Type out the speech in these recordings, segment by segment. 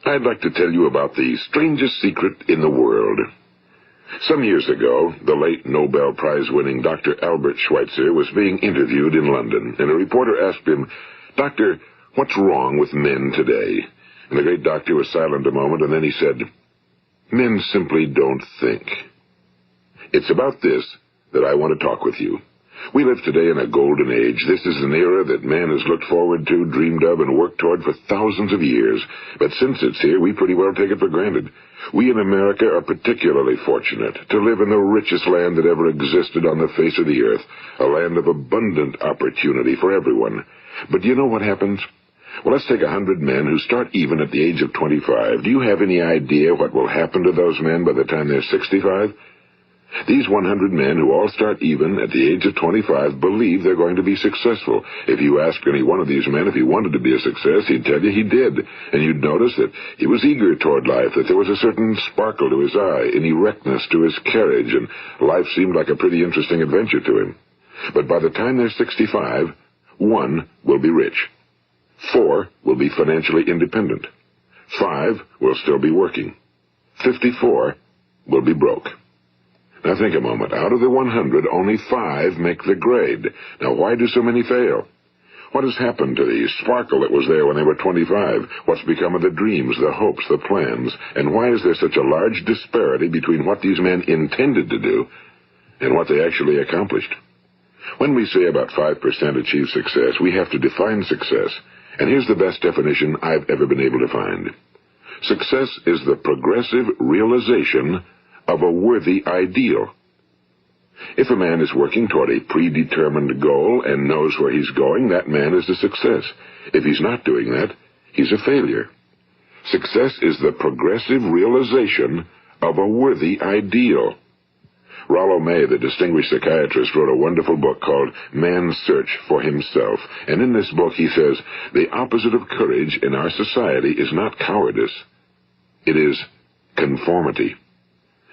I'd like to tell you about the strangest secret in the world. Some years ago, the late Nobel Prize-winning Dr. Albert Schweitzer was being interviewed in London, and a reporter asked him, "Doctor, what's wrong with men today?" And the great doctor was silent a moment, and then he said, "Men simply don't think." It's about this that I want to talk with you. We live today in a golden age. This is an era that man has looked forward to, dreamed of, and worked toward for thousands of years. But since it's here, we pretty well take it for granted. We in America are particularly fortunate to live in the richest land that ever existed on the face of the earth, a land of abundant opportunity for everyone. But do you know what happens? Well, let's take 100 men who start even at the age of 25. Do you have any idea what will happen to those men by the time they're 65? These 100 men who all start even at the age of 25 believe they're going to be successful. If you ask any one of these men if he wanted to be a success, he'd tell you he did. And you'd notice that he was eager toward life, that there was a certain sparkle to his eye, an erectness to his carriage, and life seemed like a pretty interesting adventure to him. But by the time they're 65, 1 will be rich. 4 will be financially independent. 5 will still be working. 54 will be broke. Now think a moment. Out of the 100, only 5 make the grade. Now why do so many fail? What has happened to the sparkle that was there when they were 25? What's become of the dreams, the hopes, the plans? And why is there such a large disparity between what these men intended to do and what they actually accomplished? When we say about 5% achieve success, we have to define success. And here's the best definition I've ever been able to find. Success is the progressive realization of a worthy ideal. If a man is working toward a predetermined goal and knows where he's going, that man is a success. If he's not doing that, he's a failure. Success is the progressive realization of a worthy ideal. Rollo May, the distinguished psychiatrist, wrote a wonderful book called Man's Search for Himself. And in this book he says, the opposite of courage in our society is not cowardice. It is conformity.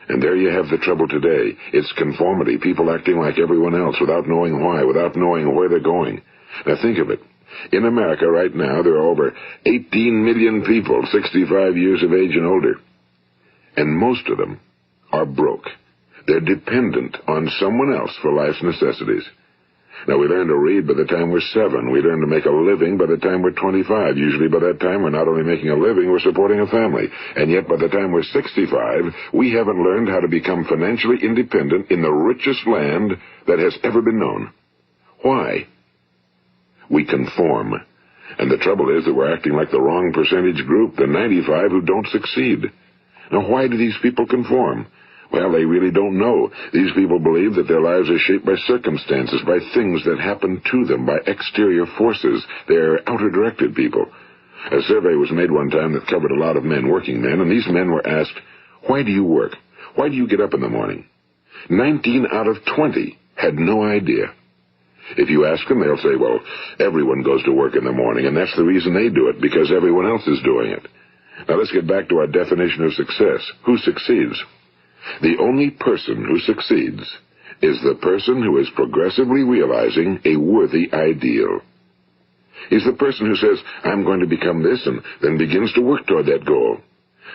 And there you have the trouble today. It's conformity, people acting like everyone else without knowing why, without knowing where they're going. Now think of it. In America right now, there are over 18 million people 65 years of age and older. And most of them are broke. They're dependent on someone else for life's necessities. Now, we learn to read by the time we're 7. We learn to make a living by the time we're 25. Usually by that time, we're not only making a living, we're supporting a family. And yet by the time we're 65, we haven't learned how to become financially independent in the richest land that has ever been known. Why? We conform. And the trouble is that we're acting like the wrong percentage group, the 95 who don't succeed. Now, why do these people conform? Well, they really don't know. These people believe that their lives are shaped by circumstances, by things that happen to them, by exterior forces. They're outer-directed people. A survey was made one time that covered a lot of men, working men, and these men were asked, "Why do you work? Why do you get up in the morning?" 19 out of 20 had no idea. If you ask them, they'll say, well, everyone goes to work in the morning, and that's the reason they do it, because everyone else is doing it. Now let's get back to our definition of success. Who succeeds? The only person who succeeds is the person who is progressively realizing a worthy ideal. He's the person who says, I'm going to become this, and then begins to work toward that goal.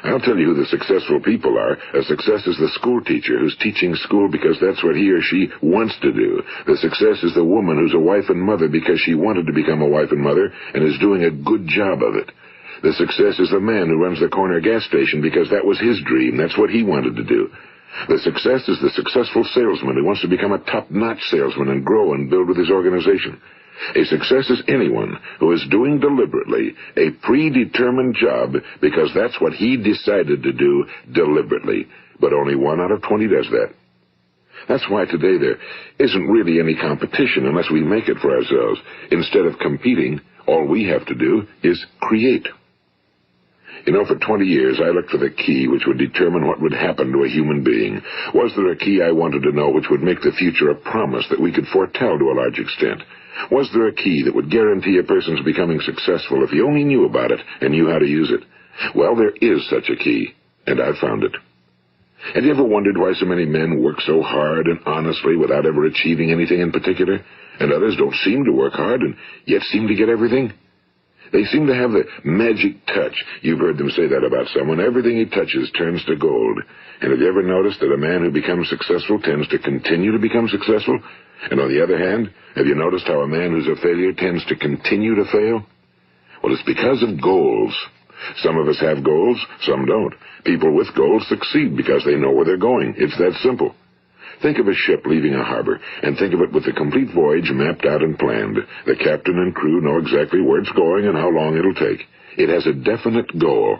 I'll tell you who the successful people are. A success is the school teacher who's teaching school because that's what he or she wants to do. The success is the woman who's a wife and mother because she wanted to become a wife and mother and is doing a good job of it. The success is the man who runs the corner gas station because that was his dream. That's what he wanted to do. The success is the successful salesman who wants to become a top-notch salesman and grow and build with his organization. A success is anyone who is doing deliberately a predetermined job because that's what he decided to do deliberately. But only 1 out of 20 does that. That's why today there isn't really any competition unless we make it for ourselves. Instead of competing, all we have to do is create. You know, for 20 years, I looked for the key which would determine what would happen to a human being. Was there a key I wanted to know which would make the future a promise that we could foretell to a large extent? Was there a key that would guarantee a person's becoming successful if he only knew about it and knew how to use it? Well, there is such a key, and I've found it. Have you ever wondered why so many men work so hard and honestly without ever achieving anything in particular, and others don't seem to work hard and yet seem to get everything? They seem to have the magic touch. You've heard them say that about someone. Everything he touches turns to gold. And have you ever noticed that a man who becomes successful tends to continue to become successful? And on the other hand, have you noticed how a man who's a failure tends to continue to fail? Well, it's because of goals. Some of us have goals, some don't. People with goals succeed because they know where they're going. It's that simple. Think of a ship leaving a harbor, and think of it with the complete voyage mapped out and planned. The captain and crew know exactly where it's going and how long it'll take. It has a definite goal.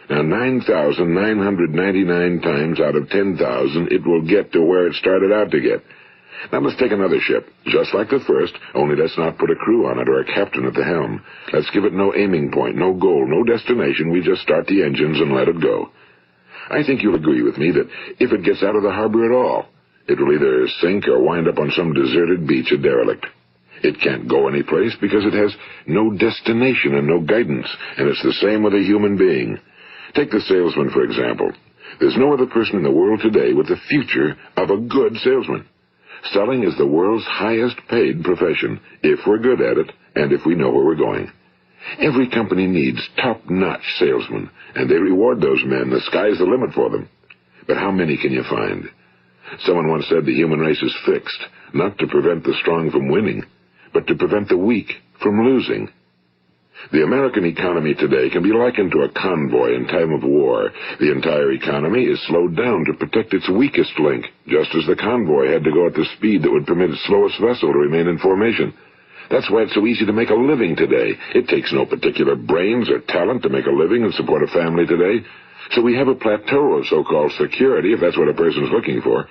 Now, 9,999 times out of 10,000, it will get to where it started out to get. Now, let's take another ship, just like the first, only let's not put a crew on it or a captain at the helm. Let's give it no aiming point, no goal, no destination. We just start the engines and let it go. I think you'll agree with me that if it gets out of the harbor at all, it will either sink or wind up on some deserted beach, a derelict. It can't go anyplace because it has no destination and no guidance, and it's the same with a human being. Take the salesman, for example. There's no other person in the world today with the future of a good salesman. Selling is the world's highest paid profession, if we're good at it and if we know where we're going. Every company needs top-notch salesmen, and they reward those men. The sky's the limit for them. But how many can you find? Someone once said the human race is fixed, not to prevent the strong from winning, but to prevent the weak from losing. The American economy today can be likened to a convoy in time of war. The entire economy is slowed down to protect its weakest link, just as the convoy had to go at the speed that would permit its slowest vessel to remain in formation. That's why it's so easy to make a living today. It takes no particular brains or talent to make a living and support a family today. So we have a plateau of so-called security, if that's what a person's looking for.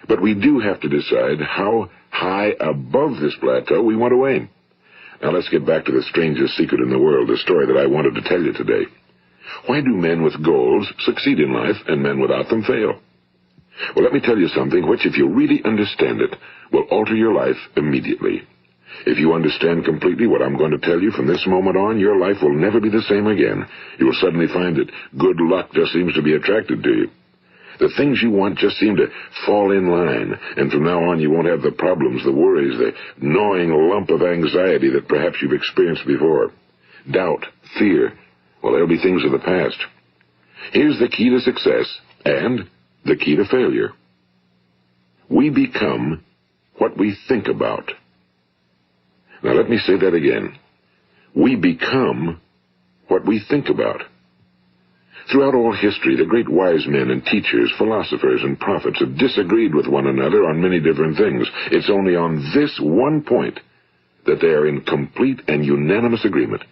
But we do have to decide how high above this plateau we want to aim. Now let's get back to the strangest secret in the world, the story that I wanted to tell you today. Why do men with goals succeed in life and men without them fail? Well, let me tell you something which, if you really understand it, will alter your life immediately. If you understand completely what I'm going to tell you from this moment on, your life will never be the same again. You will suddenly find that good luck just seems to be attracted to you. The things you want just seem to fall in line, and from now on you won't have the problems, the worries, the gnawing lump of anxiety that perhaps you've experienced before. Doubt, fear, well, they'll be things of the past. Here's the key to success and the key to failure. We become what we think about. Now let me say that again. We become what we think about. Throughout all history, the great wise men and teachers, philosophers and prophets have disagreed with one another on many different things. It's only on this one point that they are in complete and unanimous agreement.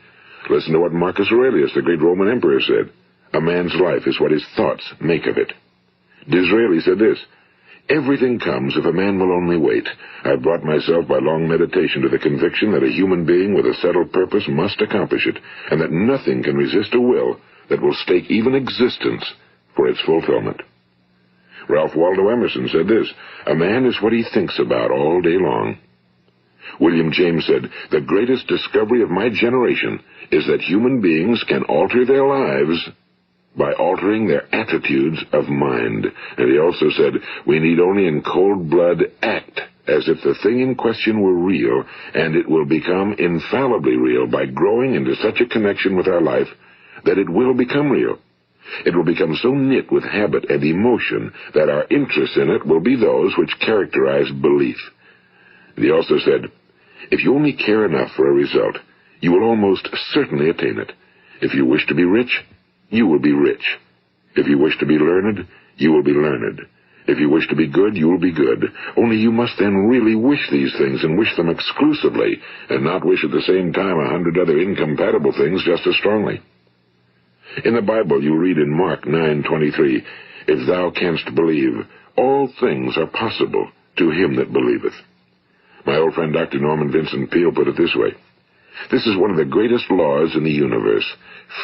Listen to what Marcus Aurelius, the great Roman emperor, said. A man's life is what his thoughts make of it. Disraeli said this, everything comes if a man will only wait. I brought myself by long meditation to the conviction that a human being with a settled purpose must accomplish it, and that nothing can resist a will that will stake even existence for its fulfillment. Ralph Waldo Emerson said this, a man is what he thinks about all day long. William James said, the greatest discovery of my generation is that human beings can alter their lives by altering their attitudes of mind. And he also said, we need only in cold blood act as if the thing in question were real, and it will become infallibly real by growing into such a connection with our life that it will become real. It will become so knit with habit and emotion that our interest in it will be those which characterize belief. And he also said, if you only care enough for a result, you will almost certainly attain it. If you wish to be rich, you will be rich. If you wish to be learned, you will be learned. If you wish to be good, you will be good. Only you must then really wish these things and wish them exclusively, and not wish at the same time 100 other incompatible things just as strongly. In the Bible you read in Mark 9:23, if thou canst believe, all things are possible to him that believeth. My old friend Dr. Norman Vincent Peale put it this way, this is one of the greatest laws in the universe.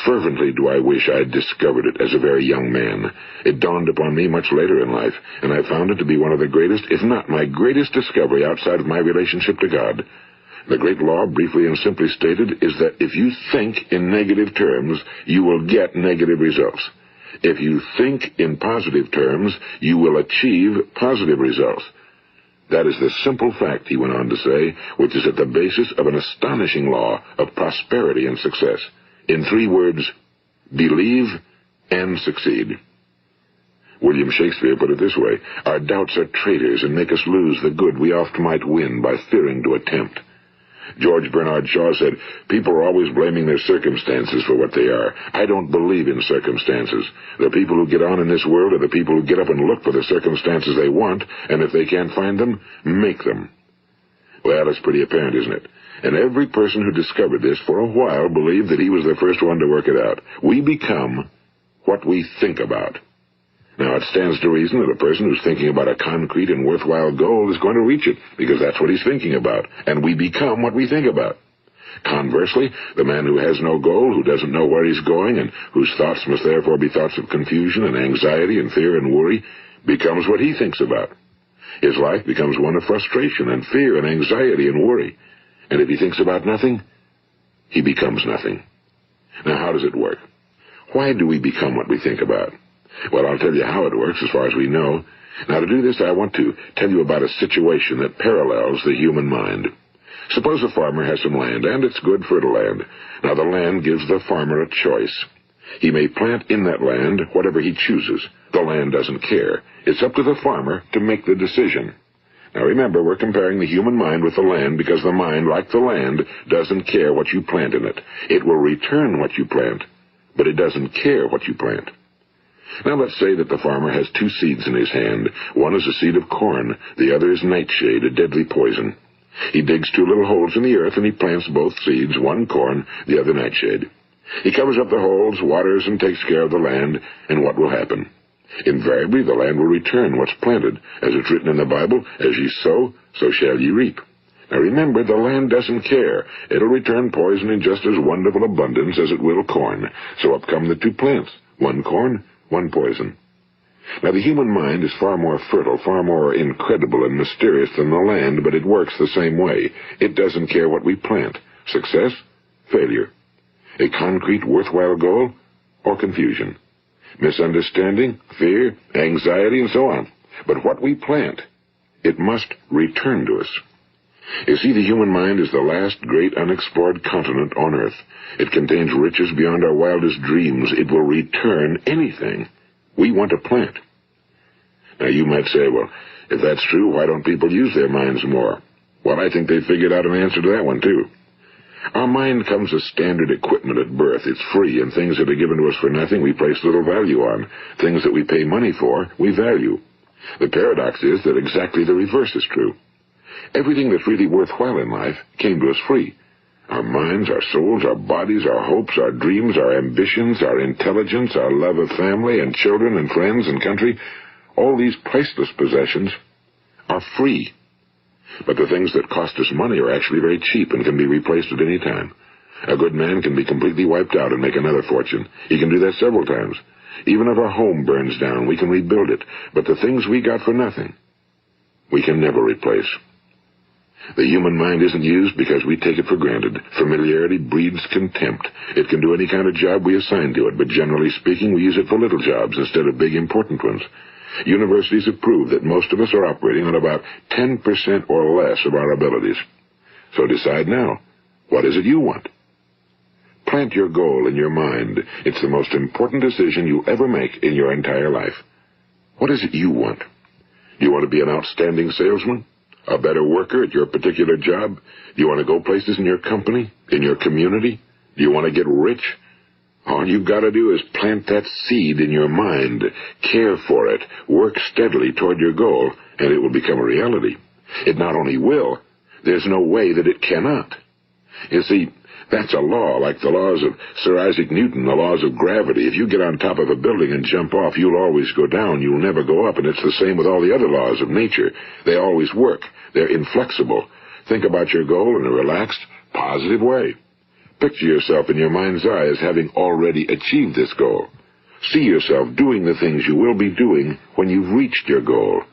Fervently do I wish I had discovered it as a very young man. It dawned upon me much later in life, and I found it to be one of the greatest, if not my greatest discovery outside of my relationship to God. The great law, briefly and simply stated, is that if you think in negative terms, you will get negative results. If you think in positive terms, you will achieve positive results. That is the simple fact, he went on to say, which is at the basis of an astonishing law of prosperity and success. In 3 words, believe and succeed. William Shakespeare put it this way: our doubts are traitors and make us lose the good we oft might win by fearing to attempt. George Bernard Shaw said, people are always blaming their circumstances for what they are. I don't believe in circumstances. The people who get on in this world are the people who get up and look for the circumstances they want, and if they can't find them, make them. Well, it's pretty apparent, isn't it? And every person who discovered this for a while believed that he was the first one to work it out. We become what we think about. Now, it stands to reason that a person who's thinking about a concrete and worthwhile goal is going to reach it, because that's what he's thinking about, and we become what we think about. Conversely, the man who has no goal, who doesn't know where he's going, and whose thoughts must therefore be thoughts of confusion and anxiety and fear and worry, becomes what he thinks about. His life becomes one of frustration and fear and anxiety and worry. And if he thinks about nothing, he becomes nothing. Now, how does it work? Why do we become what we think about? Well, I'll tell you how it works as far as we know. Now, to do this, I want to tell you about a situation that parallels the human mind. Suppose a farmer has some land, and it's good fertile land. Now, the land gives the farmer a choice. He may plant in that land whatever he chooses. The land doesn't care. It's up to the farmer to make the decision. Now, remember, we're comparing the human mind with the land because the mind, like the land, doesn't care what you plant in it. It will return what you plant, but it doesn't care what you plant. Now, let's say that the farmer has 2 seeds in his hand. One is a seed of corn. The other is nightshade, a deadly poison. He digs 2 little holes in the earth, and he plants both seeds, one corn, the other nightshade. He covers up the holes, waters, and takes care of the land, and what will happen? Invariably, the land will return what's planted. As it's written in the Bible, as ye sow, so shall ye reap. Now remember, the land doesn't care. It'll return poison in just as wonderful abundance as it will corn. So up come the 2 plants, one corn, one poison. Now, the human mind is far more fertile, far more incredible and mysterious than the land, but it works the same way. It doesn't care what we plant. Success, failure. A concrete, worthwhile goal, or confusion. Misunderstanding, fear, anxiety, and so on. But what we plant, it must return to us. You see, the human mind is the last great unexplored continent on Earth. It contains riches beyond our wildest dreams. It will return anything we want to plant. Now, you might say, well, if that's true, why don't people use their minds more? Well, I think they figured out an answer to that one, too. Our mind comes as standard equipment at birth. It's free, and things that are given to us for nothing we place little value on. Things that we pay money for, we value. The paradox is that exactly the reverse is true. Everything that's really worthwhile in life came to us free. Our minds, our souls, our bodies, our hopes, our dreams, our ambitions, our intelligence, our love of family and children and friends and country, all these priceless possessions are free. But the things that cost us money are actually very cheap and can be replaced at any time. A good man can be completely wiped out and make another fortune. He can do that several times. Even if our home burns down, we can rebuild it. But the things we got for nothing, we can never replace. The human mind isn't used because we take it for granted. Familiarity breeds contempt. It can do any kind of job we assign to it, but generally speaking, we use it for little jobs instead of big, important ones. Universities have proved that most of us are operating on about 10% or less of our abilities. So decide now, what is it you want? Plant your goal in your mind. It's the most important decision you ever make in your entire life. What is it you want? Do you want to be an outstanding salesman? A better worker at your particular job? Do you want to go places in your company? In your community? Do you want to get rich? All you've got to do is plant that seed in your mind, care for it, work steadily toward your goal, and it will become a reality. It not only will, there's no way that it cannot. You see, that's a law, like the laws of Sir Isaac Newton, the laws of gravity. If you get on top of a building and jump off, you'll always go down. You'll never go up, and it's the same with all the other laws of nature. They always work. They're inflexible. Think about your goal in a relaxed, positive way. Picture yourself in your mind's eye as having already achieved this goal. See yourself doing the things you will be doing when you've reached your goal.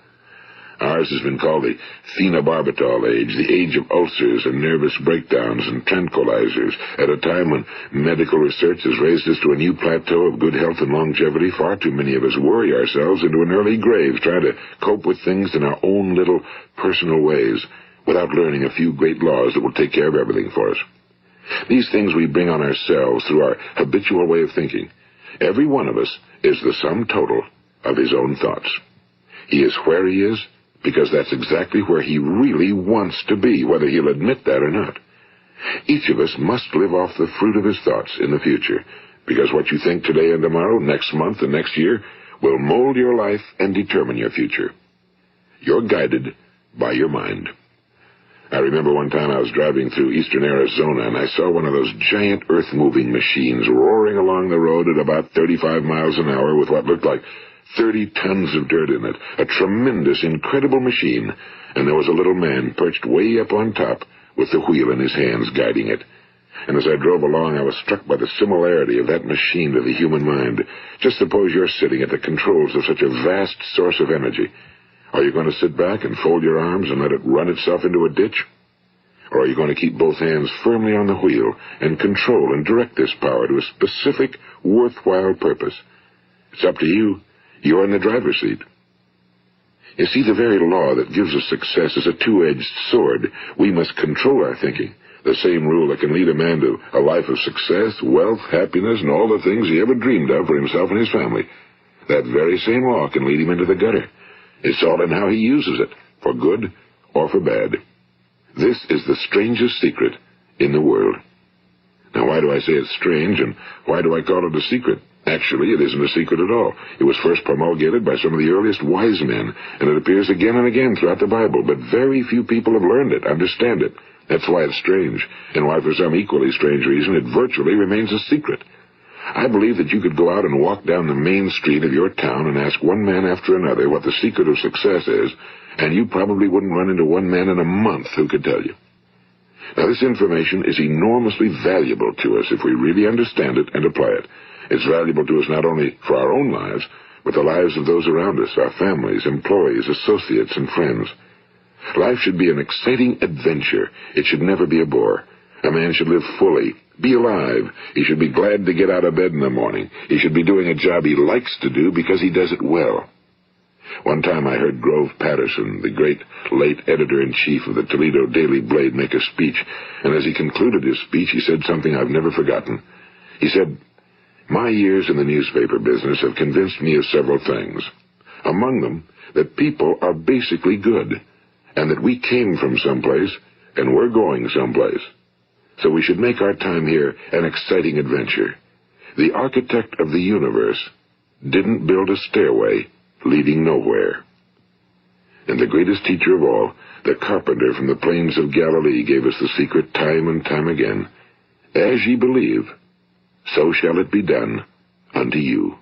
Ours has been called the phenobarbital age, the age of ulcers and nervous breakdowns and tranquilizers, at a time when medical research has raised us to a new plateau of good health and longevity. Far too many of us worry ourselves into an early grave trying to cope with things in our own little personal ways without learning a few great laws that will take care of everything for us. These things we bring on ourselves through our habitual way of thinking. Every one of us is the sum total of his own thoughts. He is where he is because that's exactly where he really wants to be, whether he'll admit that or not. Each of us must live off the fruit of his thoughts in the future, because what you think today and tomorrow, next month and next year, will mold your life and determine your future. You're guided by your mind. I remember one time I was driving through eastern Arizona, and I saw one of those giant earth-moving machines roaring along the road at about 35 miles an hour with what looked like 30 tons of dirt in it. A tremendous, incredible machine, and there was a little man perched way up on top with the wheel in his hands guiding it. And as I drove along, I was struck by the similarity of that machine to the human mind. Just suppose you're sitting at the controls of such a vast source of energy. Are you going to sit back and fold your arms and let it run itself into a ditch? Or are you going to keep both hands firmly on the wheel and control and direct this power to a specific, worthwhile purpose? It's up to you. You're in the driver's seat. You see, the very law that gives us success is a two-edged sword. We must control our thinking. The same rule that can lead a man to a life of success, wealth, happiness, and all the things he ever dreamed of for himself and his family. That very same law can lead him into the gutter. It's all in how he uses it, for good or for bad. This is the strangest secret in the world. Now, why do I say it's strange, and why do I call it a secret? Actually, it isn't a secret at all. It was first promulgated by some of the earliest wise men, and it appears again and again throughout the Bible, but very few people have learned it, understand it. That's why it's strange, and why for some equally strange reason it virtually remains a secret. I believe that you could go out and walk down the main street of your town and ask one man after another what the secret of success is, and you probably wouldn't run into one man in a month who could tell you. Now, this information is enormously valuable to us if we really understand it and apply it. It's valuable to us not only for our own lives, but the lives of those around us, our families, employees, associates, and friends. Life should be an exciting adventure. It should never be a bore. A man should live fully, be alive. He should be glad to get out of bed in the morning. He should be doing a job he likes to do because he does it well. One time I heard Grove Patterson, the great late editor-in-chief of the Toledo Daily Blade, make a speech, and as he concluded his speech, he said something I've never forgotten. He said, "My years in the newspaper business have convinced me of several things. Among them, that people are basically good, and that we came from someplace, and we're going someplace. So we should make our time here an exciting adventure. The architect of the universe didn't build a stairway leading nowhere." And the greatest teacher of all, the carpenter from the plains of Galilee, gave us the secret time and time again. As ye believe, so shall it be done unto you.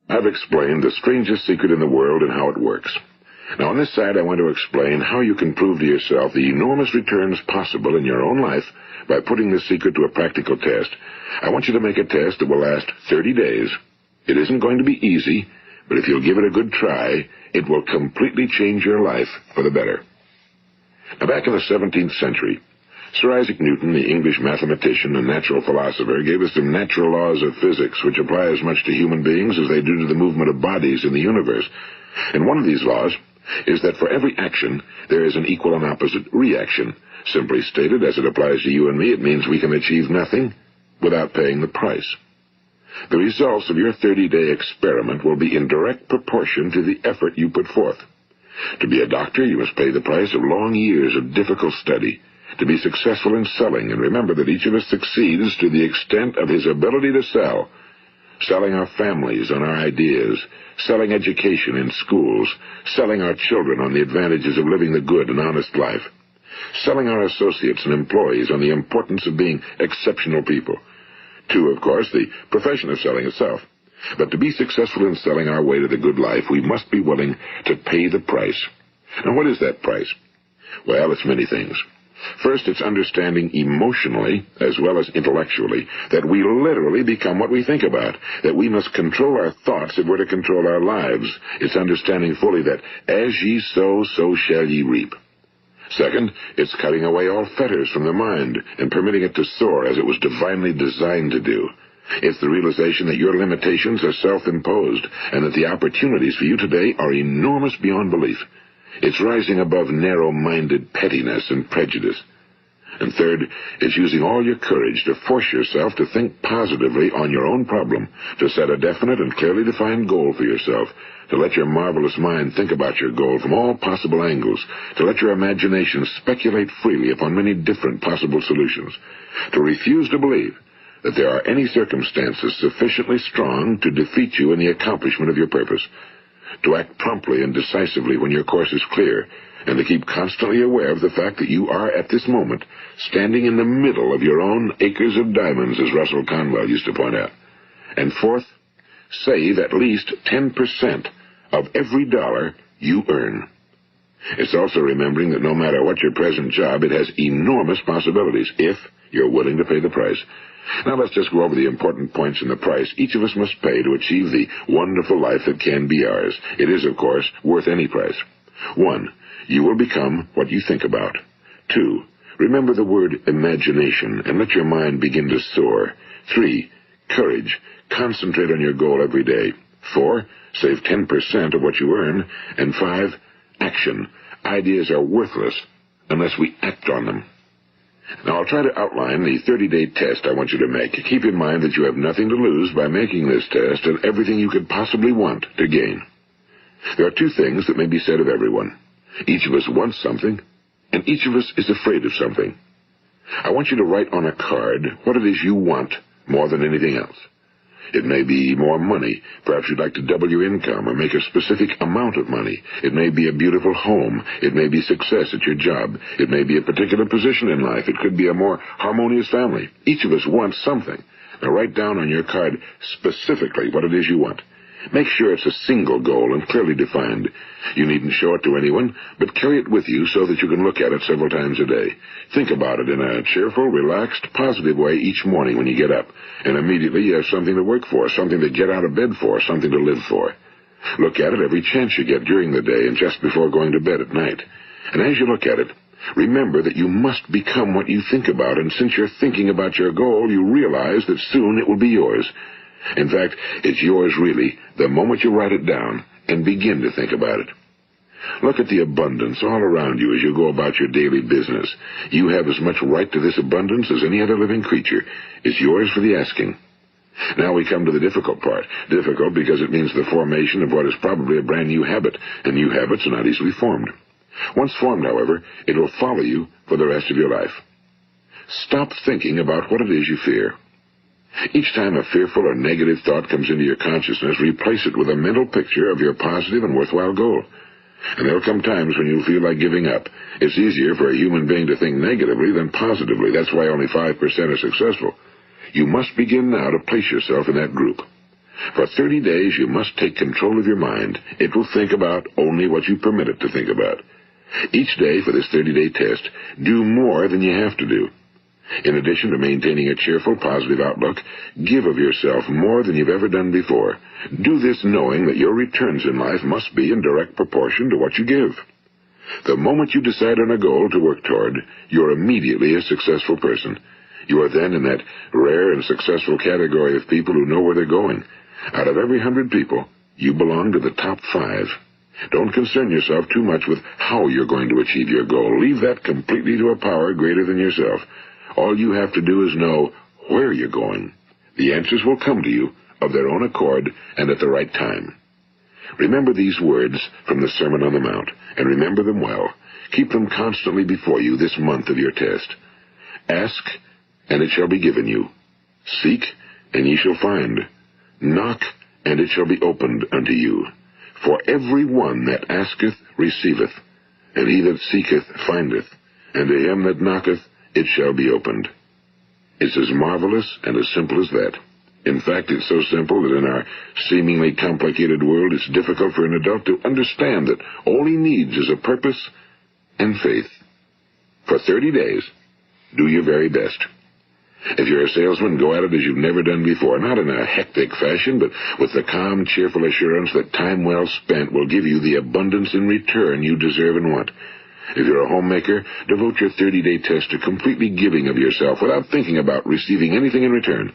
I've explained the strangest secret in the world and how it works. Now, on this side, I want to explain how you can prove to yourself the enormous returns possible in your own life by putting this secret to a practical test. I want you to make a test that will last 30 days. It isn't going to be easy, but if you'll give it a good try, it will completely change your life for the better. Now, back in the 17th century, Sir Isaac Newton, the English mathematician and natural philosopher, gave us some natural laws of physics which apply as much to human beings as they do to the movement of bodies in the universe. And one of these laws is that for every action, there is an equal and opposite reaction. Simply stated, as it applies to you and me, it means we can achieve nothing without paying the price. The results of your 30-day experiment will be in direct proportion to the effort you put forth. To be a doctor, you must pay the price of long years of difficult study. To be successful in selling, and remember that each of us succeeds to the extent of his ability to sell. Selling our families on our ideas, selling education in schools, selling our children on the advantages of living the good and honest life, selling our associates and employees on the importance of being exceptional people. To, of course, the profession of selling itself. But to be successful in selling our way to the good life, we must be willing to pay the price. Now, what is that price? Well, it's many things. First, it's understanding emotionally, as well as intellectually, that we literally become what we think about, that we must control our thoughts if we're to control our lives. It's understanding fully that as ye sow, so shall ye reap. Second, it's cutting away all fetters from the mind and permitting it to soar as it was divinely designed to do. It's the realization that your limitations are self-imposed and that the opportunities for you today are enormous beyond belief. It's rising above narrow-minded pettiness and prejudice. And third, it's using all your courage to force yourself to think positively on your own problem, to set a definite and clearly defined goal for yourself, to let your marvelous mind think about your goal from all possible angles, to let your imagination speculate freely upon many different possible solutions, to refuse to believe that there are any circumstances sufficiently strong to defeat you in the accomplishment of your purpose, to act promptly and decisively when your course is clear, and to keep constantly aware of the fact that you are, at this moment, standing in the middle of your own acres of diamonds, as Russell Conwell used to point out. And fourth, save at least 10% of every dollar you earn. It's also remembering that no matter what your present job, it has enormous possibilities, if you're willing to pay the price. Now let's just go over the important points in the price each of us must pay to achieve the wonderful life that can be ours. It is, of course, worth any price. 1. You will become what you think about. 2. Remember the word imagination and let your mind begin to soar. 3. Courage. Concentrate on your goal every day. 4. Save 10% of what you earn. And 5. Action. Ideas are worthless unless we act on them. Now, I'll try to outline the 30-day test I want you to make. Keep in mind that you have nothing to lose by making this test and everything you could possibly want to gain. There are 2 things that may be said of everyone. Each of us wants something, and each of us is afraid of something. I want you to write on a card what it is you want more than anything else. It may be more money. Perhaps you'd like to double your income or make a specific amount of money. It may be a beautiful home. It may be success at your job. It may be a particular position in life. It could be a more harmonious family. Each of us wants something. Now write down on your card specifically what it is you want. Make sure it's a single goal and clearly defined. You needn't show it to anyone, but carry it with you so that you can look at it several times a day. Think about it in a cheerful, relaxed, positive way each morning when you get up, and immediately you have something to work for, something to get out of bed for, something to live for. Look at it every chance you get during the day and just before going to bed at night. And as you look at it, remember that you must become what you think about, and since you're thinking about your goal, you realize that soon it will be yours. In fact, it's yours really the moment you write it down and begin to think about it. Look at the abundance all around you as you go about your daily business. You have as much right to this abundance as any other living creature. It's yours for the asking. Now we come to the difficult part. Difficult because it means the formation of what is probably a brand new habit, and new habits are not easily formed. Once formed, however, it will follow you for the rest of your life. Stop thinking about what it is you fear. Each time a fearful or negative thought comes into your consciousness, replace it with a mental picture of your positive and worthwhile goal. And there will come times when you'll feel like giving up. It's easier for a human being to think negatively than positively. That's why only 5% are successful. You must begin now to place yourself in that group. For 30 days, you must take control of your mind. It will think about only what you permit it to think about. Each day for this 30-day test, do more than you have to do. In addition to maintaining a cheerful, positive outlook, give of yourself more than you've ever done before. Do this knowing that your returns in life must be in direct proportion to what you give. The moment you decide on a goal to work toward, you're immediately a successful person. You are then in that rare and successful category of people who know where they're going. Out of every 100 people, you belong to the top 5. Don't concern yourself too much with how you're going to achieve your goal. Leave that completely to a power greater than yourself. All you have to do is know where you're going. The answers will come to you of their own accord and at the right time. Remember these words from the Sermon on the Mount, and remember them well. Keep them constantly before you this month of your test. Ask, and it shall be given you. Seek, and ye shall find. Knock, and it shall be opened unto you. For every one that asketh receiveth, and he that seeketh findeth, and to him that knocketh it shall be opened. It's as marvelous and as simple as that. In fact, it's so simple that in our seemingly complicated world, it's difficult for an adult to understand that all he needs is a purpose and faith. For 30 days, do your very best. If you're a salesman, go at it as you've never done before, not in a hectic fashion, but with the calm, cheerful assurance that time well spent will give you the abundance in return you deserve and want. If you're a homemaker, devote your 30-day test to completely giving of yourself without thinking about receiving anything in return,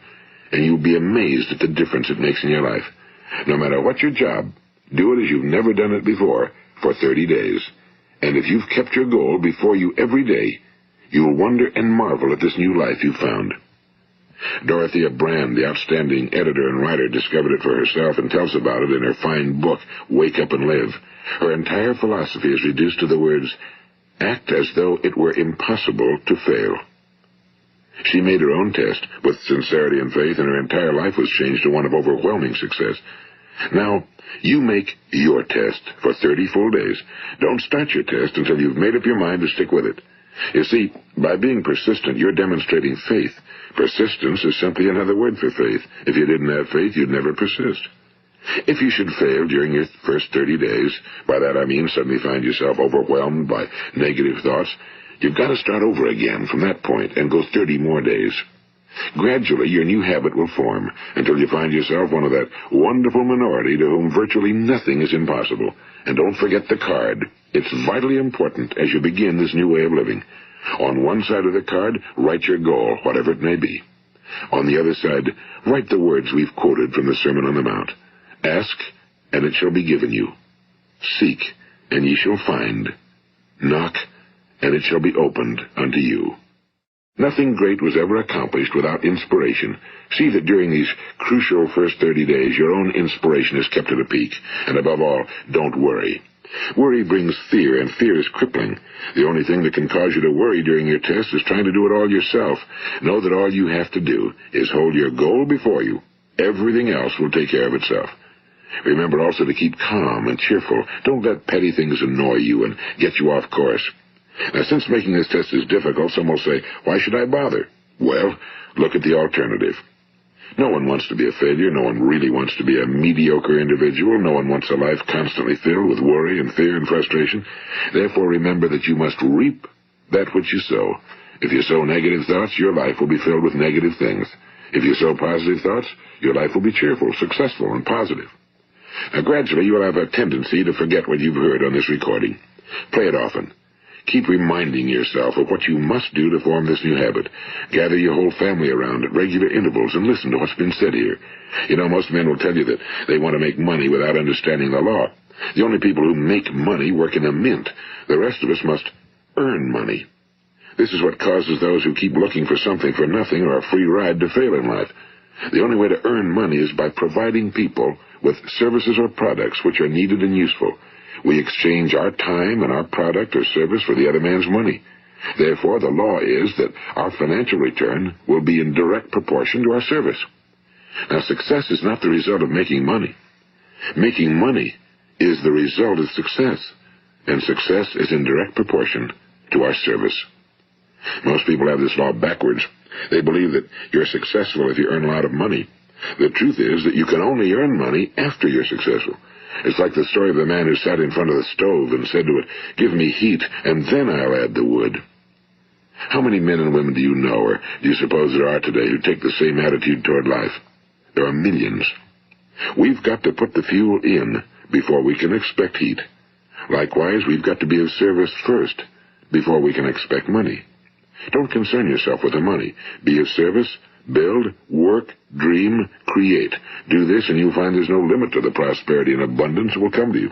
and you'll be amazed at the difference it makes in your life. No matter what your job, do it as you've never done it before for 30 days. And if you've kept your goal before you every day, you'll wonder and marvel at this new life you've found. Dorothea Brand, the outstanding editor and writer, discovered it for herself and tells about it in her fine book, Wake Up and Live. Her entire philosophy is reduced to the words, act as though it were impossible to fail. She made her own test with sincerity and faith, and her entire life was changed to one of overwhelming success. Now, you make your test for 30 full days. Don't start your test until you've made up your mind to stick with it. You see, by being persistent, you're demonstrating faith. Persistence is simply another word for faith. If you didn't have faith, you'd never persist. If you should fail during your first 30 days, by that I mean suddenly find yourself overwhelmed by negative thoughts, you've got to start over again from that point and go 30 more days. Gradually, your new habit will form until you find yourself one of that wonderful minority to whom virtually nothing is impossible. And don't forget the card. It's vitally important as you begin this new way of living. On one side of the card, write your goal, whatever it may be. On the other side, write the words we've quoted from the Sermon on the Mount. Ask, and it shall be given you. Seek, and ye shall find. Knock, and it shall be opened unto you. Nothing great was ever accomplished without inspiration. See that during these crucial first 30 days, your own inspiration is kept at a peak. And above all, don't worry. Worry brings fear, and fear is crippling. The only thing that can cause you to worry during your test is trying to do it all yourself. Know that all you have to do is hold your goal before you. Everything else will take care of itself. Remember also to keep calm and cheerful. Don't let petty things annoy you and get you off course. Now, since making this test is difficult, some will say, why should I bother? Well, look at the alternative. No one wants to be a failure. No one really wants to be a mediocre individual. No one wants a life constantly filled with worry and fear and frustration. Therefore, remember that you must reap that which you sow. If you sow negative thoughts, your life will be filled with negative things. If you sow positive thoughts, your life will be cheerful, successful, and positive. Now, gradually, you will have a tendency to forget what you've heard on this recording. Play it often. Keep reminding yourself of what you must do to form this new habit. Gather your whole family around at regular intervals and listen to what's been said here. You know, most men will tell you that they want to make money without understanding the law. The only people who make money work in a mint. The rest of us must earn money. This is what causes those who keep looking for something for nothing or a free ride to fail in life. The only way to earn money is by providing people with services or products which are needed and useful. We exchange our time and our product or service for the other man's money. Therefore, the law is that our financial return will be in direct proportion to our service. Now, success is not the result of making money. Making money is the result of success, and success is in direct proportion to our service. Most people have this law backwards. They believe that you're successful if you earn a lot of money. The truth is that you can only earn money after you're successful. It's like the story of the man who sat in front of the stove and said to it, "Give me heat, and then I'll add the wood." How many men and women do you know, or do you suppose there are today, who take the same attitude toward life? There are millions. We've got to put the fuel in before we can expect heat. Likewise, we've got to be of service first before we can expect money. Don't concern yourself with the money. Be of service. Build, work, dream, create. Do this, and you'll find there's no limit to the prosperity and abundance that will come to you.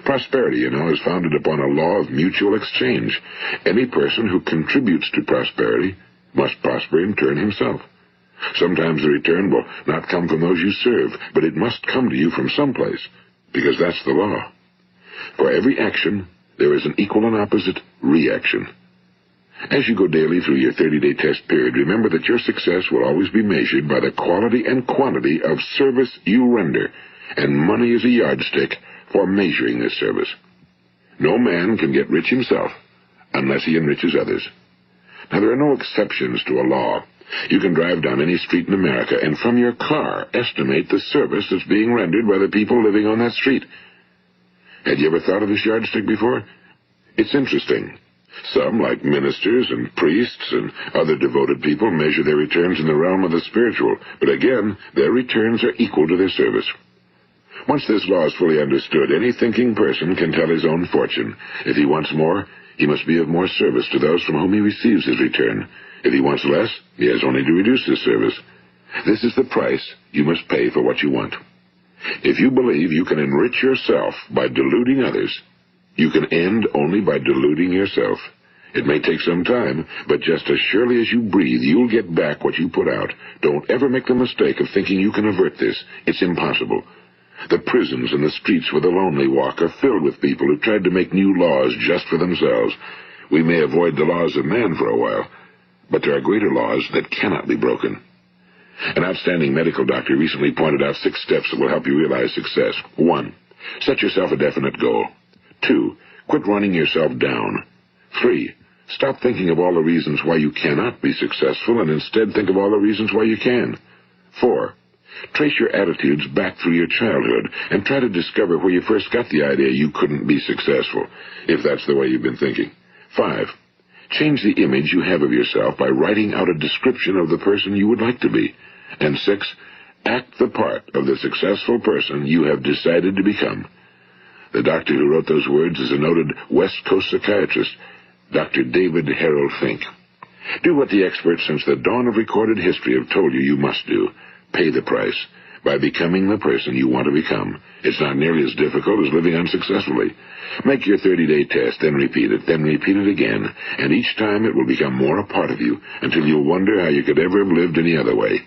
Prosperity, you know, is founded upon a law of mutual exchange. Any person who contributes to prosperity must prosper in turn himself. Sometimes the return will not come from those you serve, but it must come to you from someplace, because that's the law. For every action, there is an equal and opposite reaction. As you go daily through your 30-day test period, remember that your success will always be measured by the quality and quantity of service you render, and money is a yardstick for measuring this service. No man can get rich himself unless he enriches others. Now, there are no exceptions to a law. You can drive down any street in America and from your car estimate the service that's being rendered by the people living on that street. Had you ever thought of this yardstick before? It's interesting. Some, like ministers and priests and other devoted people, measure their returns in the realm of the spiritual, but again, their returns are equal to their service. Once this law is fully understood, any thinking person can tell his own fortune. If he wants more, he must be of more service to those from whom he receives his return. If he wants less, he has only to reduce his service. This is the price you must pay for what you want. If you believe you can enrich yourself by deluding others, you can end only by deluding yourself. It may take some time, but just as surely as you breathe, you'll get back what you put out. Don't ever make the mistake of thinking you can avert this. It's impossible. The prisons and the streets where the lonely walk are filled with people who tried to make new laws just for themselves. We may avoid the laws of man for a while, but there are greater laws that cannot be broken. An outstanding medical doctor recently pointed out 6 steps that will help you realize success. 1. Set yourself a definite goal. 2. Quit running yourself down. 3. Stop thinking of all the reasons why you cannot be successful and instead think of all the reasons why you can. 4. Trace your attitudes back through your childhood and try to discover where you first got the idea you couldn't be successful, if that's the way you've been thinking. 5. Change the image you have of yourself by writing out a description of the person you would like to be. And 6. Act the part of the successful person you have decided to become. The doctor who wrote those words is a noted West Coast psychiatrist, Dr. David Harold Fink. Do what the experts since the dawn of recorded history have told you you must do. Pay the price by becoming the person you want to become. It's not nearly as difficult as living unsuccessfully. Make your 30-day test, then repeat it again, and each time it will become more a part of you until you'll wonder how you could ever have lived any other way.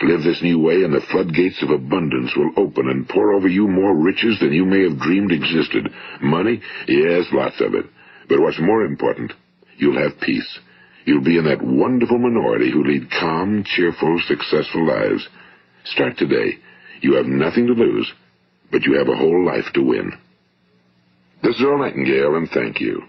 Live this new way, and the floodgates of abundance will open and pour over you more riches than you may have dreamed existed. Money? Yes, lots of it. But what's more important, you'll have peace. You'll be in that wonderful minority who lead calm, cheerful, successful lives. Start today. You have nothing to lose, but you have a whole life to win. This is Earl Nightingale, and thank you.